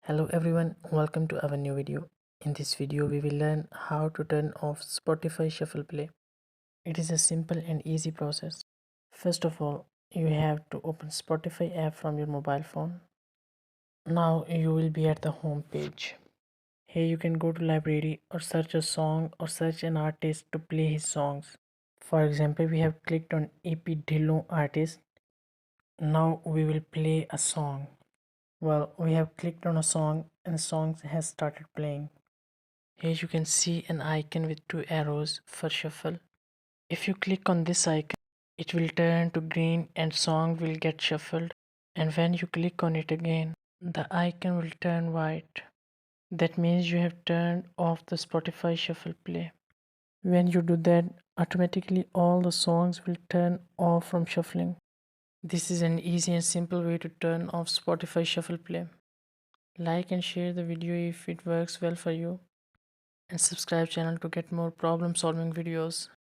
Hello everyone, welcome to our new video. In this video, we will learn how to turn off Spotify Shuffle Play. It is a simple and easy process. First of all, you have to open Spotify app from your mobile phone. Now you will be at the home page. Here you can go to library or search a song or search an artist to play his songs. For example, we have clicked on EP Dhillon artist. Now we will play a song. Well, we have clicked on a song and the song has started playing. Here you can see an icon with two arrows for shuffle. If you click on this icon, it will turn to green and song will get shuffled. And when you click on it again, the icon will turn white. That means you have turned off the Spotify Shuffle Play. When you do that, automatically all the songs will turn off from shuffling. This is an easy and simple way to turn off Spotify Shuffle Play. Like and share the video if it works well for you, and subscribe channel to get more problem solving videos.